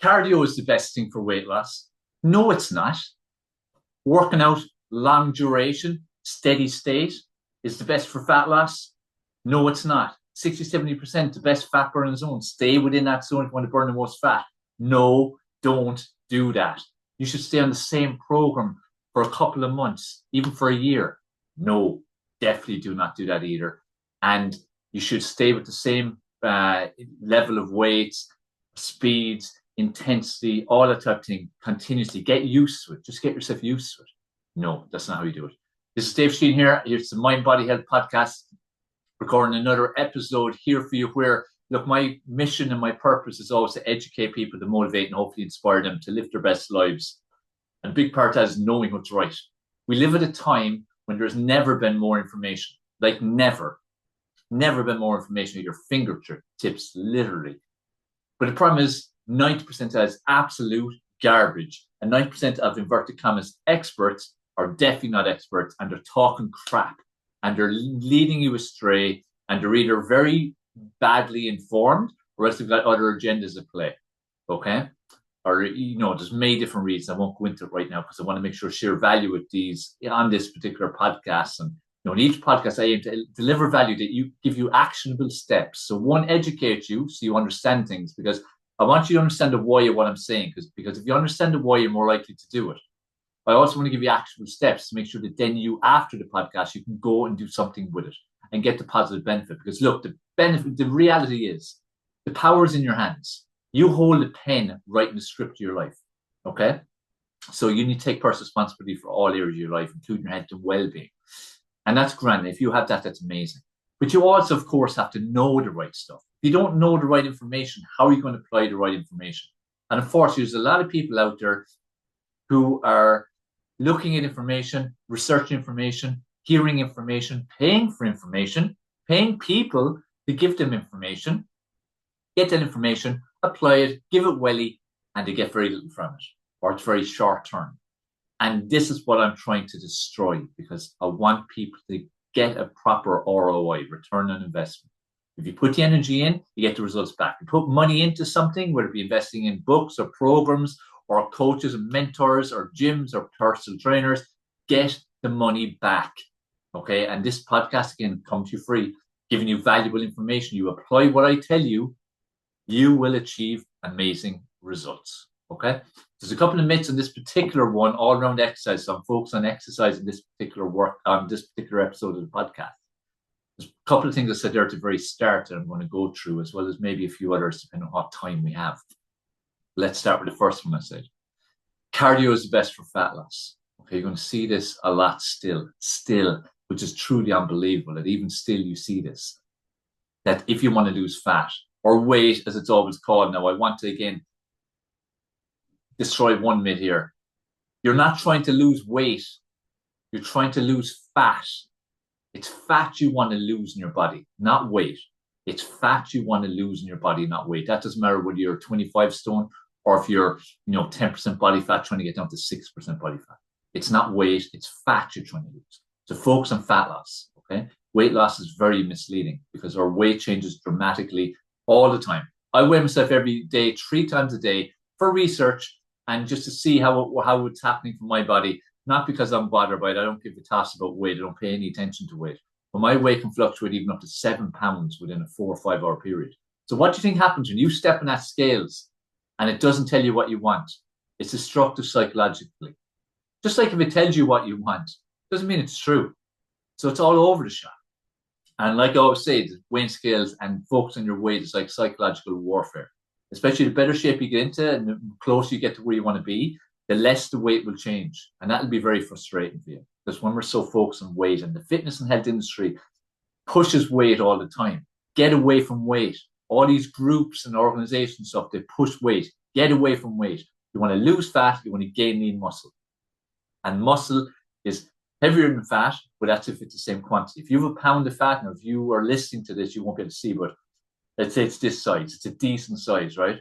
Cardio is the best thing for weight loss. No, it's not. Working out long duration, steady state is the best for fat loss. No, it's not. 60-70% the best fat burning zone. Stay within that zone if you want to burn the most fat. No, don't do that. You should stay on the same program for a couple of months, even for a year. No, definitely do not do that either. And you should stay with the same level of weights, speeds, intensity, all that type of thing continuously. Get used to it. Just get yourself used to it. No, that's not how you do it. This is Dave Sheen here. Here's the Mind Body Health Podcast, recording another episode here for you where, look, my mission and my purpose is always to educate people, to motivate and hopefully inspire them to live their best lives. And a big part of that is knowing what's right. We live at a time when there's never been more information, like never been more information at your fingertips, literally. But the problem is 90% of that is absolute garbage. And 90% of inverted commas experts are definitely not experts, and they're talking crap, and they're leading you astray, and they're either very badly informed or else they've got other agendas at play. Okay? Or, there's many different reasons. I won't go into it right now because I want to make sure I share value with these on this particular podcast. And in each podcast, I aim to deliver value that give you actionable steps. So one, educate you so you understand things, because I want you to understand the why of what I'm saying, because if you understand the why, you're more likely to do it. I also want to give you actionable steps to make sure that then you, after the podcast, you can go and do something with it and get the positive benefit. Because look, the reality is the power is in your hands. You hold the pen writing the script of your life. Okay? So you need to take personal responsibility for all areas of your life, including your health and well-being. And that's grand. If you have that, that's amazing. But you also, of course, have to know the right stuff. If you don't know the right information, how are you going to apply the right information? And unfortunately, there's a lot of people out there who are looking at information, researching information, hearing information, paying for information, paying people to give them information, get that information, apply it, give it welly, and they get very little from it, or it's very short term. And this is what I'm trying to destroy, because I want people to get a proper ROI, return on investment. If you put the energy in, you get the results back. You put money into something, whether it be investing in books or programs or coaches and mentors or gyms or personal trainers, get the money back. Okay. And this podcast, again, comes to you free, giving you valuable information. You apply what I tell you, you will achieve amazing results. Okay. There's a couple of myths on this particular one, all around exercise. So I'm focused on exercise in this particular this particular episode of the podcast. There's a couple of things I said there at the very start that I'm going to go through, as well as maybe a few others, depending on what time we have. Let's start with the first one I said. Cardio is the best for fat loss. Okay, you're going to see this a lot still, which is truly unbelievable that even still you see this. That if you want to lose fat or weight, as it's always called now, I want to again destroy one myth here. You're not trying to lose weight. You're trying to lose fat. It's fat you want to lose in your body, not weight. It's fat you want to lose in your body, not weight. That doesn't matter whether you're 25 stone or if you're, 10% body fat trying to get down to 6% body fat. It's not weight, it's fat you're trying to lose. So focus on fat loss, okay? Weight loss is very misleading because our weight changes dramatically all the time. I weigh myself every day, 3 times a day for research and just to see how it's happening for my body. Not because I'm bothered by it. I don't give a toss about weight. I don't pay any attention to weight. But my weight can fluctuate even up to 7 pounds within a 4 or 5 hour period. So what do you think happens when you step on that scales and it doesn't tell you what you want? It's destructive psychologically. Just like if it tells you what you want, doesn't mean it's true. So it's all over the shop. And like I always say, the weighing scales and focus on your weight is like psychological warfare. Especially the better shape you get into and the closer you get to where you want to be, the less the weight will change. And that'll be very frustrating for you. Because when we're so focused on weight, and the fitness and health industry pushes weight all the time, get away from weight. All these groups and organizations stuff, they push weight. Get away from weight. You want to lose fat, you want to gain lean muscle. And muscle is heavier than fat, but that's if it's the same quantity. If you have a pound of fat, now if you are listening to this, you won't be able to see, but let's say it's this size. It's a decent size, right?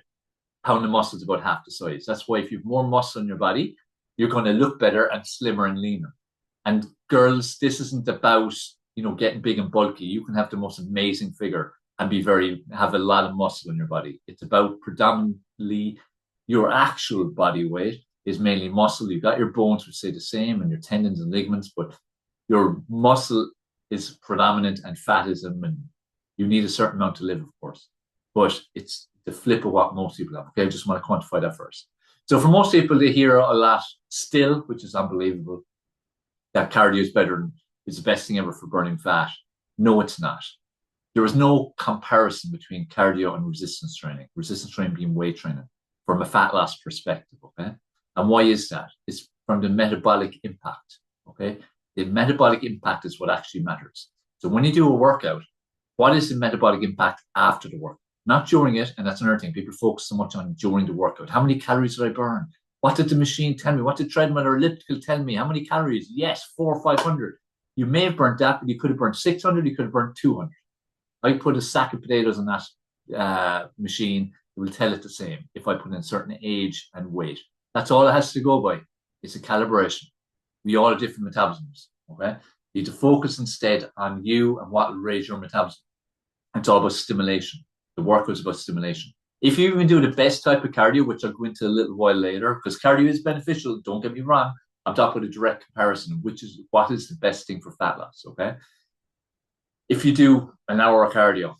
Pound of muscle is about half the size. That's why if you have more muscle in your body, you're going to look better and slimmer and leaner. And girls, this isn't about, getting big and bulky. You can have the most amazing figure and have a lot of muscle in your body. It's about predominantly, Your actual body weight is mainly muscle. You've got your bones, which stay the same, and your tendons and ligaments, but your muscle is predominant and fat is a minimum. You need a certain amount to live, of course, but it's the flip of what most people have. Okay, I just want to quantify that first. So for most people, they hear a lot still, which is unbelievable, that cardio is better and is the best thing ever for burning fat. No, it's not. There is no comparison between cardio and resistance training being weight training from a fat loss perspective, okay? And why is that? It's from the metabolic impact, okay? The metabolic impact is what actually matters. So when you do a workout, what is the metabolic impact after the workout? Not during it, and that's another thing. People focus so much on during the workout. How many calories did I burn? What did the machine tell me? What did treadmill or elliptical tell me? How many calories? Yes, 400 or 500. You may have burnt that, but you could have burned 600, you could have burned 200. I put a sack of potatoes on that machine, it will tell it the same if I put in a certain age and weight. That's all it has to go by. It's a calibration. We all have different metabolisms, okay? You need to focus instead on you and what will raise your metabolism. It's all about stimulation. The workout is about stimulation. If you even do the best type of cardio, which I'll go into a little while later, because cardio is beneficial, don't get me wrong, I'm talking about a direct comparison, which is what is the best thing for fat loss, okay? If you do an hour of cardio,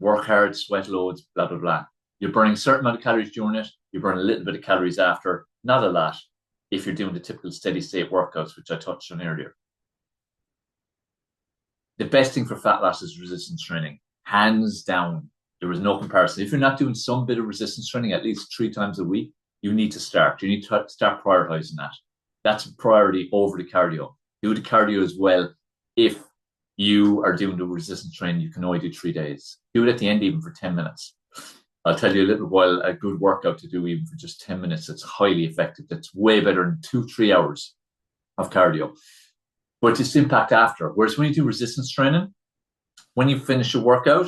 work hard, sweat loads, blah, blah, blah, you're burning a certain amount of calories during it, you burn a little bit of calories after, not a lot, if you're doing the typical steady state workouts, which I touched on earlier. The best thing for fat loss is resistance training, hands down. There is no comparison. If you're not doing some bit of resistance training at least 3 times a week, you need to start. You need to start prioritizing that. That's a priority over the cardio. Do the cardio as well. If you are doing the resistance training, you can only do 3 days. Do it at the end even for 10 minutes. I'll tell you a little while a good workout to do even for just 10 minutes. It's highly effective. That's way better than 2-3 hours of cardio. But it's impact after. Whereas when you do resistance training, when you finish a workout,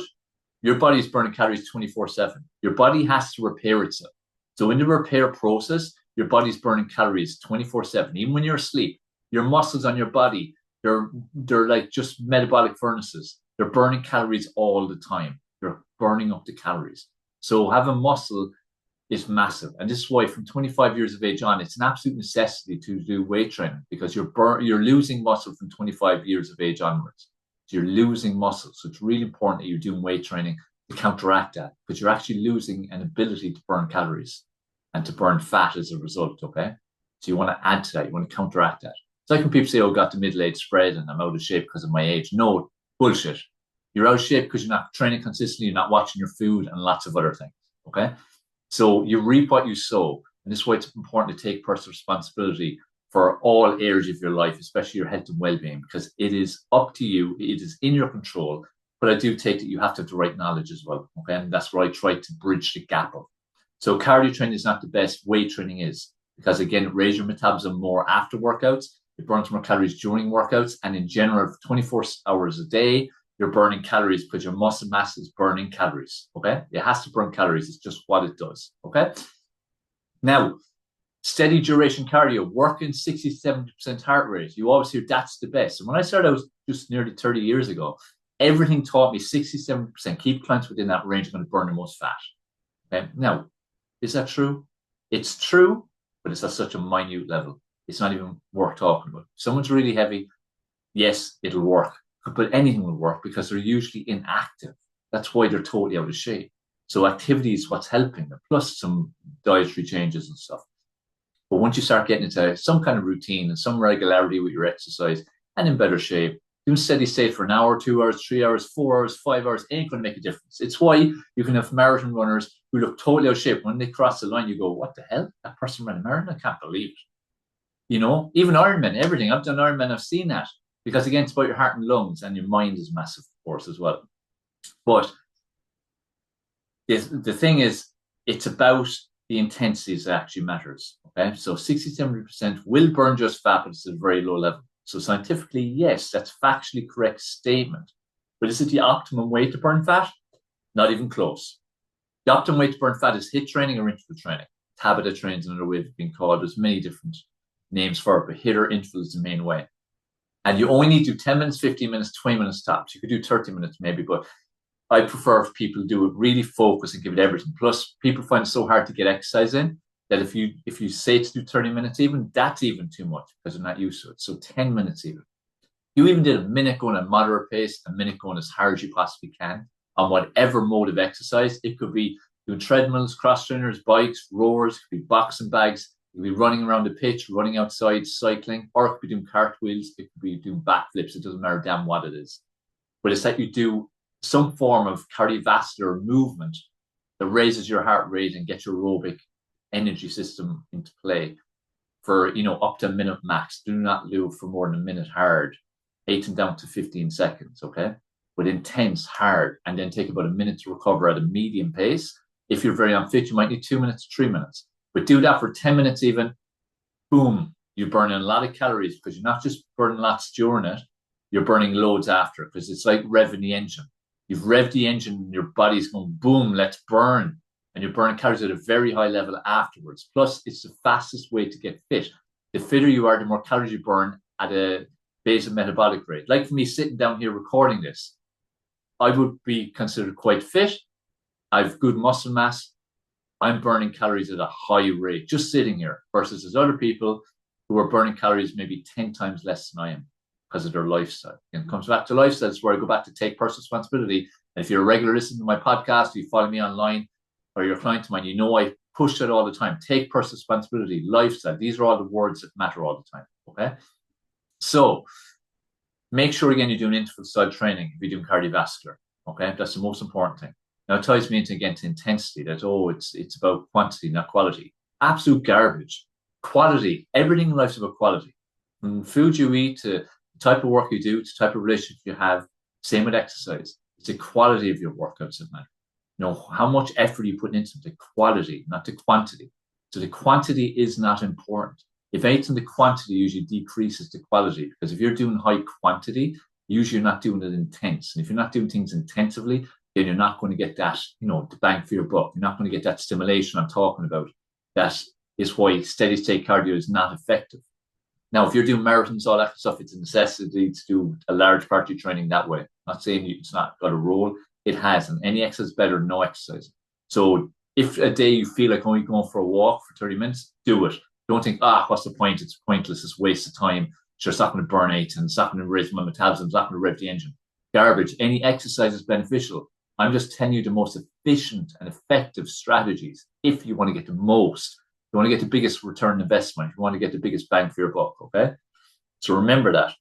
your body's burning calories 24/7. Your body has to repair itself. So in the repair process, your body's burning calories 24/7. Even when you're asleep, your muscles on your body, they're like just metabolic furnaces. They're burning calories all the time. They're burning up the calories. So having muscle is massive. And this is why from 25 years of age on, it's an absolute necessity to do weight training because you're losing muscle from 25 years of age onwards. So you're losing muscle. So it's really important that you're doing weight training to counteract that because you're actually losing an ability to burn calories and to burn fat as a result, okay? So you want to add to that. You want to counteract that. It's like when people say, oh, I got the middle age spread and I'm out of shape because of my age. No, bullshit. You're out of shape because you're not training consistently, you're not watching your food and lots of other things, okay? So you reap what you sow. And this is why it's important to take personal responsibility for all areas of your life, especially your health and well-being, because it is up to you. It is in your control. But I do take that you have to have the right knowledge as well, okay? And that's where I try to bridge the gap of. So cardio training is not the best. Weight training is. Because again, it raises your metabolism more after workouts. It burns more calories during workouts. And in general, 24 hours a day, you're burning calories because your muscle mass is burning calories, okay? It has to burn calories. It's just what it does, okay? Now, steady duration cardio, working 60-70% heart rate. You always hear that's the best. And when I started out just nearly 30 years ago, everything taught me 60-70%. Keep clients within that range, going to burn the most fat. Okay? Now, is that true? It's true, but it's at such a minute level. It's not even worth talking about. If someone's really heavy, yes, it'll work. But anything will work because they're usually inactive. That's why they're totally out of shape. So activity is what's helping them, plus some dietary changes and stuff. But once you start getting into some kind of routine and some regularity with your exercise and in better shape, doing steady state for an hour, 2 hours, 3 hours, 4 hours, 5 hours ain't going to make a difference. It's why you can have marathon runners who look totally out of shape. When they cross the line, you go, what the hell? That person ran a marathon? I can't believe it. You know, even Ironman, everything. I've done Ironman, I've seen that. Because again, it's about your heart and lungs, and your mind is massive, of course, as well. But the thing is, it's about the intensity that actually matters. Okay, so 60-70% will burn just fat, but it's at a very low level. So scientifically, yes, that's factually correct statement. But is it the optimum way to burn fat? Not even close. The optimum way to burn fat is HIIT training or interval training. Tabata training is another way of being called. There's many different names for it, but HIIT or interval is the main way. And you only need to do 10 minutes, 15 minutes, 20 minutes tops. You could do 30 minutes maybe, but I prefer if people do it really focus and give it everything. Plus, people find it so hard to get exercise in that if you say to do 30 minutes even, that's even too much because they're not used to it. So 10 minutes even. You even did a minute going at moderate pace, a minute going as hard as you possibly can on whatever mode of exercise. It could be doing treadmills, cross trainers, bikes, rowers, it could be boxing bags, it could be running around the pitch, running outside, cycling, or it could be doing cartwheels, it could be doing backflips. It doesn't matter damn what it is. But it's that you do some form of cardiovascular movement that raises your heart rate and gets your aerobic energy system into play for, up to a minute max. Do not do it for more than a minute hard. 8 and down to 15 seconds, okay? But intense, hard, and then take about a minute to recover at a medium pace. If you're very unfit, you might need 2 minutes, 3 minutes. But do that for 10 minutes even, boom, you're burning a lot of calories because you're not just burning lots during it, you're burning loads after, because it's like revving the engine. You've revved the engine and your body's going, boom, let's burn. And you're burning calories at a very high level afterwards. Plus, it's the fastest way to get fit. The fitter you are, the more calories you burn at a basal metabolic rate. Like for me sitting down here recording this, I would be considered quite fit. I have good muscle mass. I'm burning calories at a high rate just sitting here versus there's other people who are burning calories maybe 10 times less than I am because of their lifestyle. And it comes back to lifestyle. It's where I go back to take personal responsibility. And if you're a regular listener to my podcast, you follow me online or you're a client of mine, I push it all the time. Take personal responsibility, lifestyle. These are all the words that matter all the time. Okay. So make sure, again, you're doing interval style training if you're doing cardiovascular. Okay. That's the most important thing. Now it ties me into, again, to intensity. That, it's about quantity, not quality. Absolute garbage. Quality. Everything in life is about quality. From food you eat to the type of work you do, to the type of relationship you have. Same with exercise. It's the quality of your workouts that matter. How much effort you put into the quality, not the quantity. So the quantity is not important. If anything, the quantity usually decreases the quality, because if you're doing high quantity, usually you're not doing it intense. And if you're not doing things intensively, then you're not going to get that, the bang for your buck. You're not going to get that stimulation I'm talking about. That is why steady state cardio is not effective. Now, if you're doing marathons, all that stuff, it's a necessity to do a large part of your training that way. I'm not saying it's not got a role. It has, and any exercise is better than no exercise. So if a day you feel like only going for a walk for 30 minutes, do it. Don't think, what's the point? It's pointless. It's a waste of time. Sure, it's not going to burn eight and it's not going to raise my metabolism. It's not going to rev the engine. Garbage. Any exercise is beneficial. I'm just telling you the most efficient and effective strategies if you want to get the most. You want to get the biggest return on investment. You want to get the biggest bang for your buck, okay? So remember that.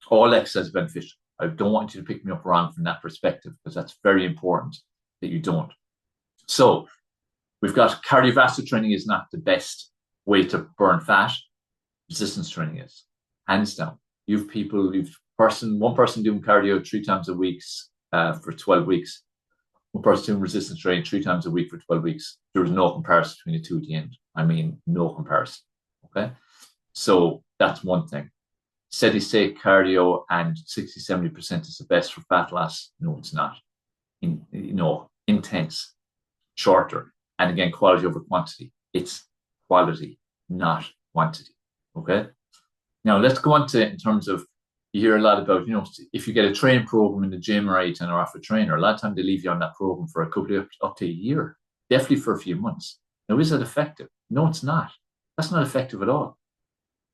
All exercise is beneficial. I don't want you to pick me up wrong from that perspective, because that's very important that you don't. So we've got cardiovascular training is not the best way to burn fat. Resistance training is, hands down. One person doing cardio 3 times a week for 12 weeks. One person doing resistance training 3 times a week for 12 weeks. There was no comparison between the two at the end. I mean, no comparison. Okay. So that's one thing. Steady state cardio and 60-70% is the best for fat loss. No, it's not. Intense, shorter, and again, quality over quantity. It's quality, not quantity. Okay. Now let's go on to, in terms of, you hear a lot about, if you get a training program in the gym or and or off a trainer, a lot of time they leave you on that program for a couple of up to a year, definitely for a few months. Now, is that effective? No, it's not. That's not effective at all.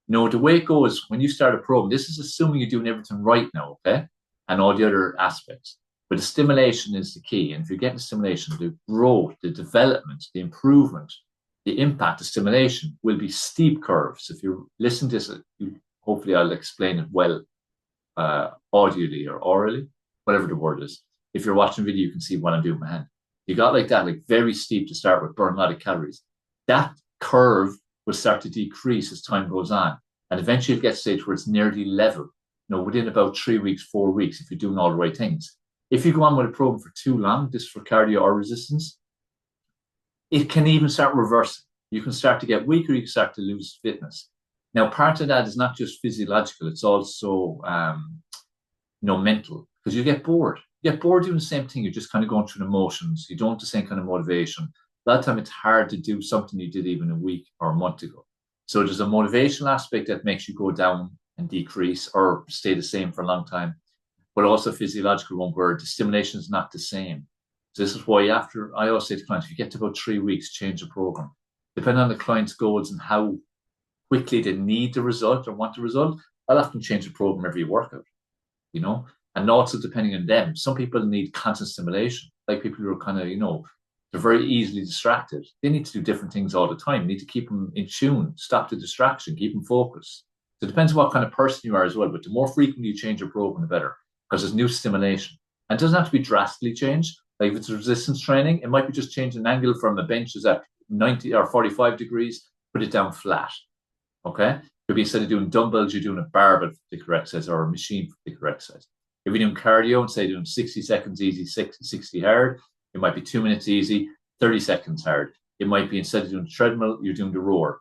The way it goes when you start a program, this is assuming you're doing everything right now, okay? And all the other aspects. But the stimulation is the key. And if you're getting stimulation, the growth, the development, the improvement, the impact, the stimulation will be steep curves. If you listen to this, hopefully I'll explain it well, audibly or orally, whatever the word is. If you're watching video, you can see what I'm doing with my hand. You got like that, like very steep to start with, burn a lot of calories. That curve will start to decrease as time goes on. And eventually it gets to a stage where it's nearly level, within about 3 weeks, 4 weeks, if you're doing all the right things. If you go on with a program for too long, this for cardio or resistance, it can even start reversing. You can start to get weaker, you can start to lose fitness. Now, part of that is not just physiological, it's also mental, because you get bored. You get bored doing the same thing. You're just kind of going through the motions. You don't have the same kind of motivation. A lot of time it's hard to do something you did even a week or a month ago. So there's a motivational aspect that makes you go down and decrease or stay the same for a long time, but also a physiological one where the stimulation is not the same. So this is why I always say to clients, if you get to about 3 weeks, change the program. Depending on the client's goals and how quickly they need the result or want the result, I'll often change the program every workout, you know, and also depending on them. Some people need constant stimulation, like people who are kind of, they're very easily distracted. They need to do different things all the time. You need to keep them in tune, stop the distraction, keep them focused. So it depends on what kind of person you are as well. But the more frequently you change your program, the better, because there's new stimulation. And it doesn't have to be drastically changed. Like if it's resistance training, it might be just changing an angle from the bench is at 90 or 45 degrees, put it down flat. Okay? Could be instead of doing dumbbells, you're doing a barbell for particular exercise or a machine for particular exercise. If you're doing cardio and say doing 60 seconds easy, 60 hard, it might be 2 minutes easy, 30 seconds hard. It might be instead of doing the treadmill, you're doing the rower.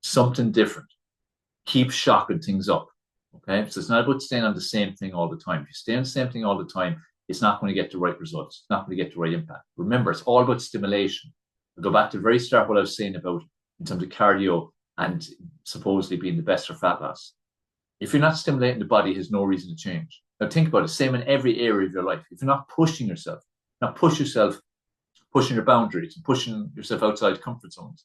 Something different. Keep shocking things up. Okay? So it's not about staying on the same thing all the time. If you stay on the same thing all the time, it's not going to get the right results. It's not going to get the right impact. Remember, it's all about stimulation. I'll go back to the very start what I was saying about in terms of cardio and supposedly being the best for fat loss. If you're not stimulating the body, it has no reason to change. Now think about it, same in every area of your life. If you're not pushing yourself, pushing your boundaries and pushing yourself outside comfort zones,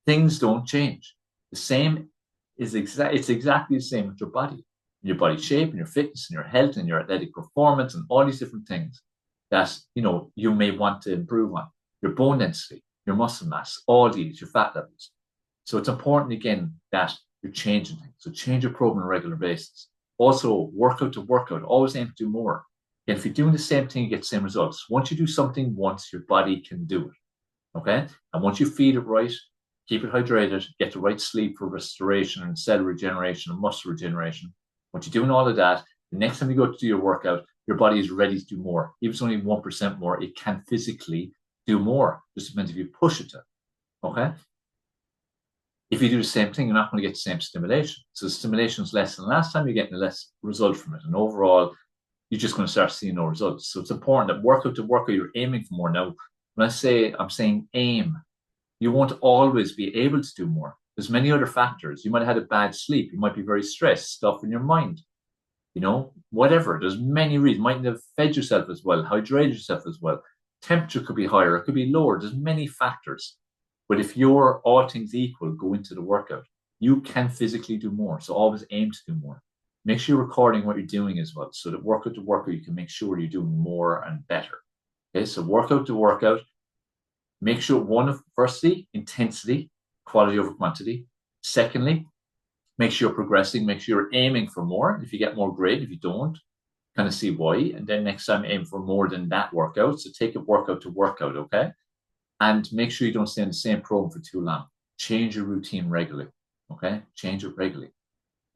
things don't change. The same is it's exactly the same with your body, your body shape and your fitness and your health and your athletic performance and all these different things that, you may want to improve on. Your bone density, your muscle mass, all these, your fat levels. So it's important again that you're changing things. So change your program on a regular basis. Also, workout to workout, always aim to do more. And if you're doing the same thing, you get the same results. Once you do something once, your body can do it. Okay? And once you feed it right, keep it hydrated, get the right sleep for restoration and cell regeneration and muscle regeneration. Once you're doing all of that, the next time you go to do your workout, your body is ready to do more. Even if it's only 1% more, it can physically do more. Just depends if you push it to. Okay? If you do the same thing, you're not going to get the same stimulation. So the stimulation is less than last time, you're getting less result from it. And overall, you're just going to start seeing no results. So it's important that workout to workout, you're aiming for more. Now, when I'm saying aim, you won't always be able to do more. There's many other factors. You might have had a bad sleep. You might be very stressed, stuff in your mind, whatever. There's many reasons. You might have fed yourself as well, hydrated yourself as well. Temperature could be higher, it could be lower. There's many factors. But if you're all things equal, go into the workout, you can physically do more. So always aim to do more. Make sure you're recording what you're doing as well. So that workout to workout, you can make sure you're doing more and better. Okay, so workout to workout, make sure firstly, intensity, quality over quantity. Secondly, make sure you're progressing, make sure you're aiming for more. If you get more, great. If you don't, kind of see why. And then next time aim for more than that workout. So take it workout to workout, okay? And make sure you don't stay in the same program for too long. Change your routine regularly, okay? Change it regularly.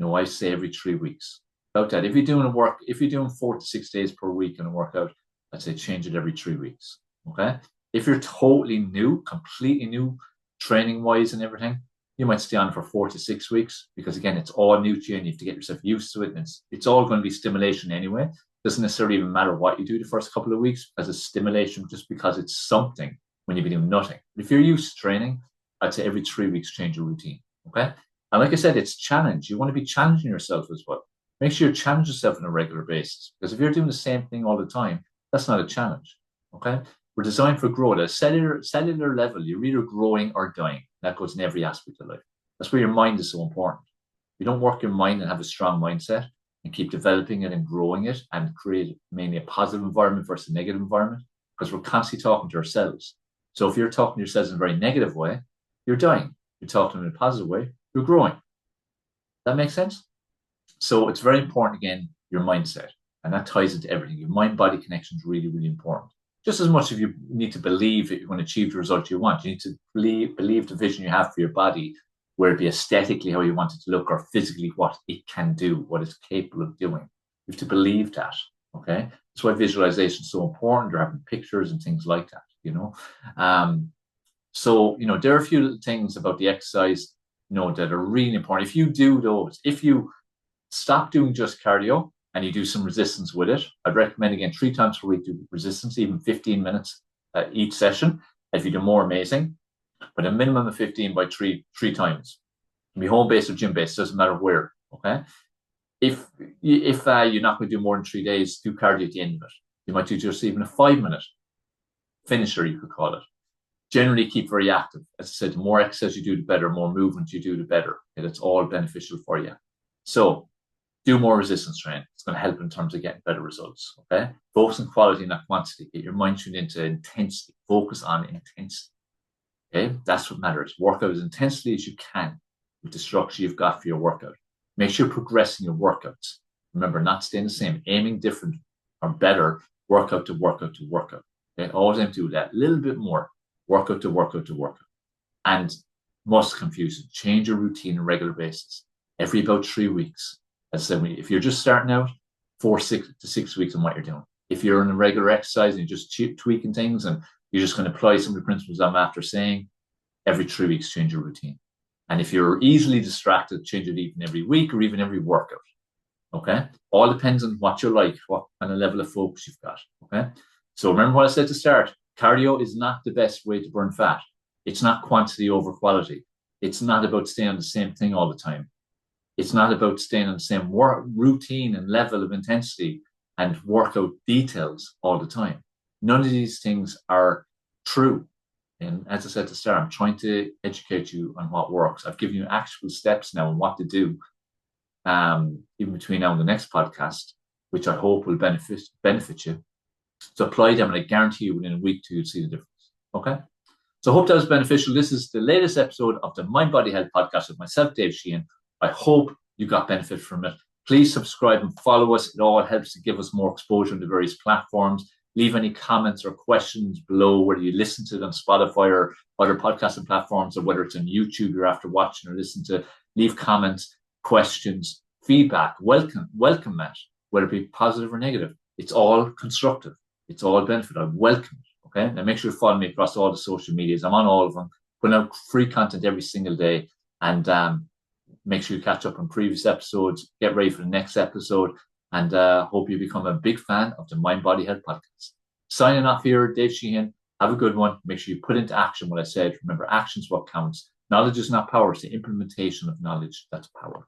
I say every 3 weeks. About that. If you're doing 4 to 6 days per week in a workout, I'd say change it every 3 weeks, okay? If you're totally new, completely new, training-wise and everything, you might stay on for 4 to 6 weeks because, again, it's all new to you and you have to get yourself used to it. And it's all going to be stimulation anyway. It doesn't necessarily even matter what you do the first couple of weeks as a stimulation just because it's something when you've been doing nothing. But if you're used to training, I'd say every 3 weeks, change your routine, okay? And like I said, it's challenge. You want to be challenging yourself as well. Make sure you challenge yourself on a regular basis because if you're doing the same thing all the time, that's not a challenge, okay? We're designed for growth. At a cellular level, you're either growing or dying. That goes in every aspect of life. That's where your mind is so important. You don't work your mind and have a strong mindset and keep developing it and growing it and create mainly a positive environment versus a negative environment because we're constantly talking to ourselves. So if you're talking to yourselves in a very negative way, you're dying. You're talking in a positive way, you're growing. That makes sense? So it's very important, again, your mindset. And that ties into everything. Your mind-body connection is really, really important. Just as much as you need to believe that you're going to achieve the result you want, you need to believe the vision you have for your body, whether it be aesthetically how you want it to look or physically what it can do, what it's capable of doing. You have to believe that, okay? That's why visualization is so important. They're having pictures and things like that. So there are a few little things about the exercise, that are really important. If you do those, if you stop doing just cardio and you do some resistance with it, I'd recommend, again, 3 times per week, do resistance, even 15 minutes each session. If you do more, amazing. But a minimum of 15 by three times. It can be home-based or gym-based, doesn't matter where, okay? If you're not going to do more than 3 days, do cardio at the end of it. You might do just even a 5-minute finisher, you could call it. Generally keep very active. As I said, the more exercise you do, the better. More movement you do, the better. Okay, that's all beneficial for you. So do more resistance training. It's going to help in terms of getting better results. Okay, focus on quality, not quantity. Get your mind tuned into intensity. Focus on intensity. Okay, that's what matters. Work out as intensely as you can with the structure you've got for your workout. Make sure you're progressing your workouts. Remember, not staying the same, aiming different or better, workout to workout to workout. Okay, always aim to do that. A little bit more, workout to workout to workout. And most confusing, change your routine on a regular basis. Every about 3 weeks. As I said, if you're just starting out, 4 to 6 weeks on what you're doing. If you're in a regular exercise and you're just tweaking things and you're just going to apply some of the principles I'm after saying, every 3 weeks, change your routine. And if you're easily distracted, change it even every week or even every workout. Okay? All depends on what you like, what kind of level of focus you've got. Okay? So remember what I said to start. Cardio is not the best way to burn fat. It's not quantity over quality. It's not about staying on the same thing all the time. It's not about staying on the same routine and level of intensity and workout details all the time. None of these things are true. And as I said to start, I'm trying to educate you on what works. I've given you actual steps now on what to do, even between now and the next podcast, which I hope will benefit you. So apply them, and I guarantee you within a week or two, you'll see the difference. Okay? So I hope that was beneficial. This is the latest episode of the Mind Body Health podcast with myself, Dave Sheehan. I hope you got benefit from it. Please subscribe and follow us. It all helps to give us more exposure on the various platforms. Leave any comments or questions below, whether you listen to it on Spotify or other podcasting platforms, or whether it's on YouTube you're after watching or listening to. Leave comments, questions, feedback. Welcome that, whether it be positive or negative. It's all constructive. It's all benefit. I welcome it. Okay. Now make sure you follow me across all the social medias. I'm on all of them, putting out free content every single day. And make sure you catch up on previous episodes. Get ready for the next episode. And hope you become a big fan of the Mind Body Health podcast. Signing off here, Dave Sheehan. Have a good one. Make sure you put into action what I said. Remember, action's what counts. Knowledge is not power. It's the implementation of knowledge that's power.